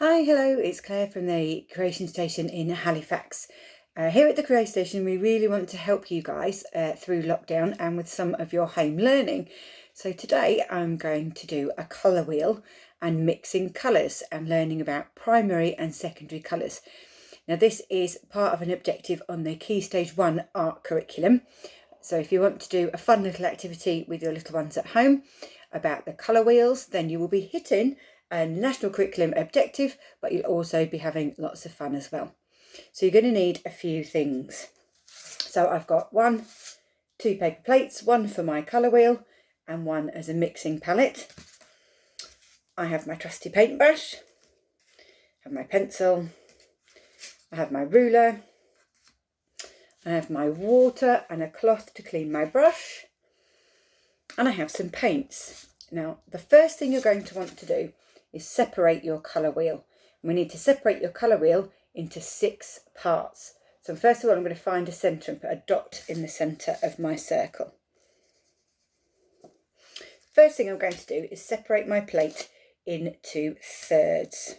Hello, it's Claire from the Creation Station in Halifax. Here at the Creation Station, we really want to help you guys through lockdown and with some of your home learning. So today I'm going to do a colour wheel and mixing colours and learning about primary and secondary colours. Now this is part of an objective on the Key Stage 1 art curriculum. So if you want to do a fun little activity with your little ones at home about the colour wheels, then you will be hitting a national curriculum objective, but you'll also be having lots of fun as well. So you're going to need a few things. So I've got two paper plates, one for my colour wheel and one as a mixing palette. I have my trusty paintbrush, I have my pencil, I have my ruler, I have my water and a cloth to clean my brush, and I have some paints. Now the first thing you're going to want to do is separate your colour wheel. We need to separate your colour wheel into 6 parts. So first of all, I'm going to find a centre and put a dot in the centre of my circle. First thing I'm going to do is separate my plate into thirds.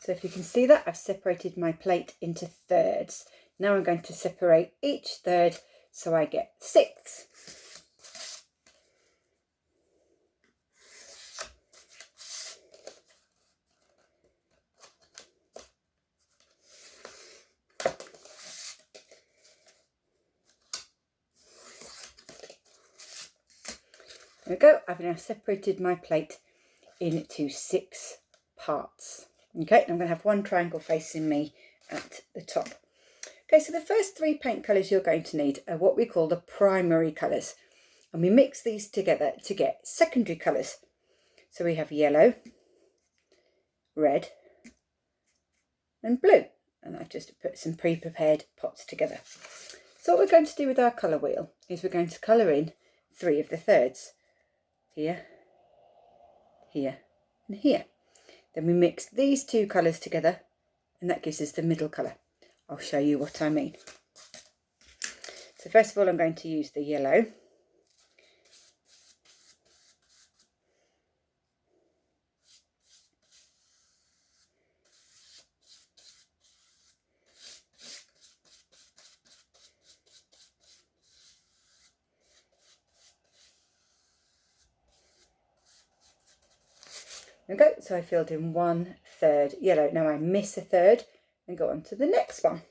So if you can see that, I've separated my plate into thirds. Now I'm going to separate each third so I get 6. There we go, I've now separated my plate into 6 parts. Okay, I'm going to have one triangle facing me at the top. Okay, so the first 3 paint colours you're going to need are what we call the primary colours. And we mix these together to get secondary colours. So we have yellow, red and blue. And I've just put some pre-prepared pots together. So what we're going to do with our colour wheel is we're going to colour in 3 of the thirds. Here, here and here. Then we mix these 2 colours together and that gives us the middle colour. I'll show you what I mean. So first of all, I'm going to use the yellow. There we go, so I filled in 1/3 yellow. Now I miss a third and go on to the next one.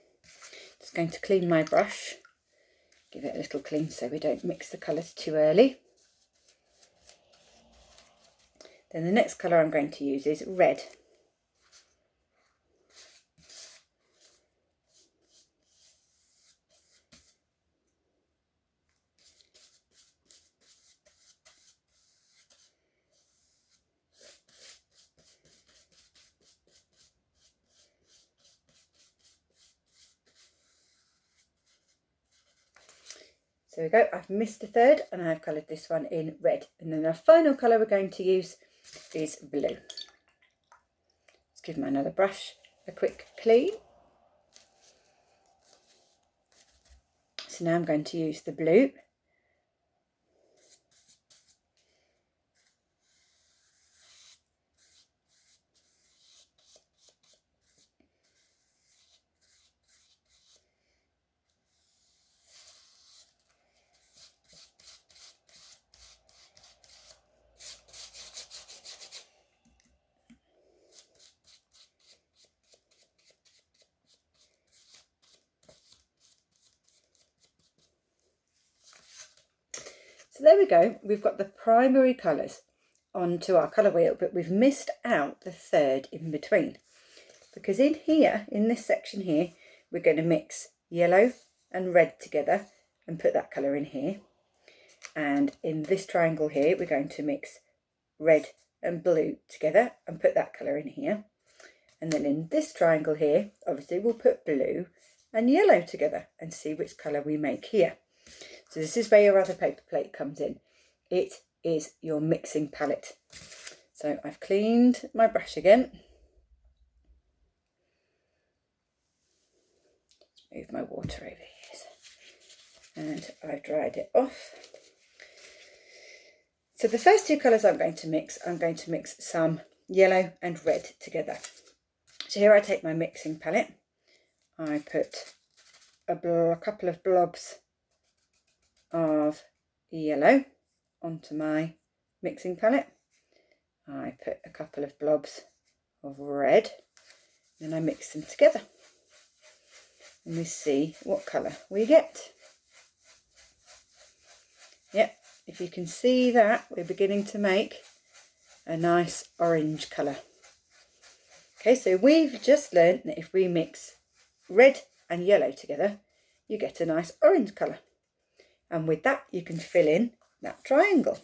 Just going to clean my brush, give it a little clean so we don't mix the colours too early. Then the next colour I'm going to use is red. So we go, I've missed a third and I've coloured this one in red. And then our final colour we're going to use is blue. Let's give my another brush a quick clean. So now I'm going to use the blue. So there we go, we've got the primary colours onto our colour wheel, but we've missed out the third in between. Because in here, in this section here, we're going to mix yellow and red together and put that colour in here. And in this triangle here, we're going to mix red and blue together and put that colour in here. And then in this triangle here, obviously we'll put blue and yellow together and see which colour we make here. So this is where your other paper plate comes in. It is your mixing palette. So I've cleaned my brush again. Move my water over here. And I've dried it off. So the first two colours I'm going to mix some yellow and red together. So here I take my mixing palette. I put a couple of blobs of yellow onto my mixing palette. I put a couple of blobs of red, and I mix them together. And we see what colour we get. Yep, if you can see that, we're beginning to make a nice orange colour. Okay, so we've just learned that if we mix red and yellow together, you get a nice orange colour. And with that, you can fill in that triangle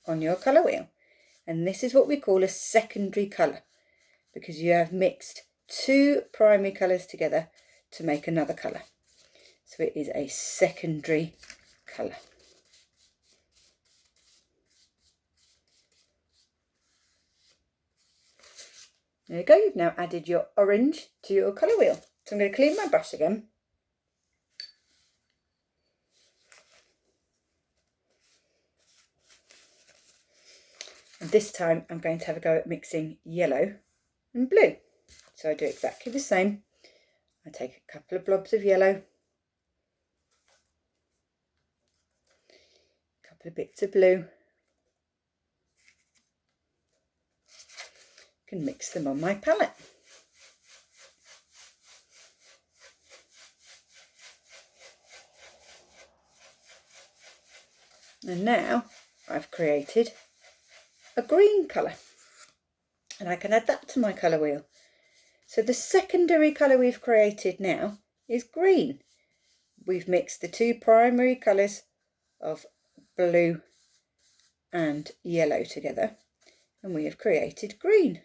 on your colour wheel. And this is what we call a secondary colour, because you have mixed two primary colours together to make another colour. So it is a secondary colour. There you go, you've now added your orange to your colour wheel. So I'm going to clean my brush again. And this time I'm going to have a go at mixing yellow and blue. So I do exactly the same. I take a couple of blobs of yellow, a couple of bits of blue, can mix them on my palette. And now I've created a green colour, and I can add that to my colour wheel. So the secondary colour we've created now is green. We've mixed the two primary colours of blue and yellow together, and we have created green.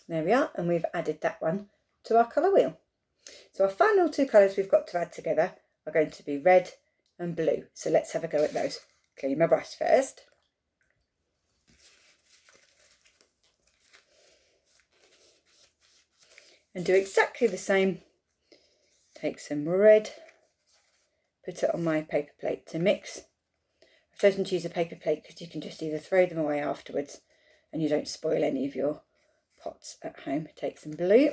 There we are, and we've added that one to our colour wheel. So our final two colours we've got to add together are going to be red and blue. So let's have a go at those. Clean my brush first. And do exactly the same. Take some red, put it on my paper plate to mix. I've chosen to use a paper plate because you can just either throw them away afterwards and you don't spoil any of your pots at home. Take some blue,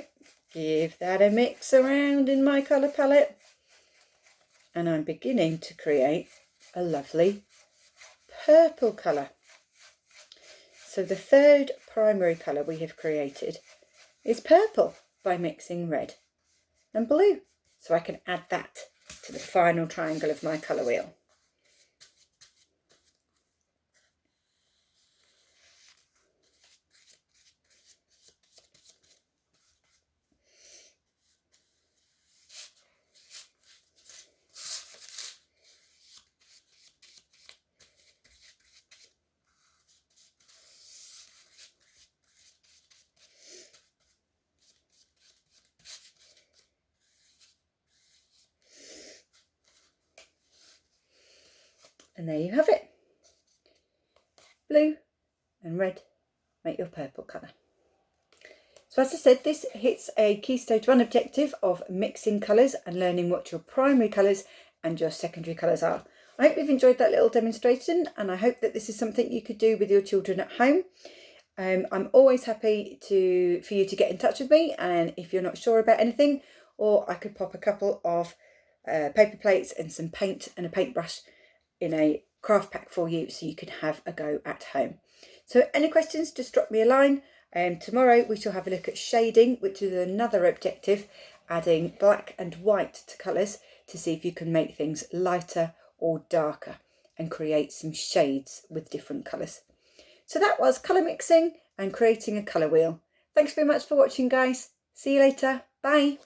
give that a mix around in my colour palette, and I'm beginning to create a lovely purple colour. So the third primary colour we have created is purple by mixing red and blue. So I can add that to the final triangle of my colour wheel. And there you have it. Blue and red make your purple colour. So as I said, this hits a Key Stage 1 objective of mixing colours and learning what your primary colours and your secondary colours are. I hope you've enjoyed that little demonstration, and I hope that this is something you could do with your children at home. I'm always happy for you to get in touch with me, and if you're not sure about anything, or I could pop a couple of paper plates and some paint and a paintbrush in a craft pack for you so you can have a go at home. So any questions, just drop me a line. Tomorrow we shall have a look at shading, which is another objective, adding black and white to colours to see if you can make things lighter or darker and create some shades with different colours. So that was colour mixing and creating a colour wheel. Thanks very much for watching, guys. See you later. Bye.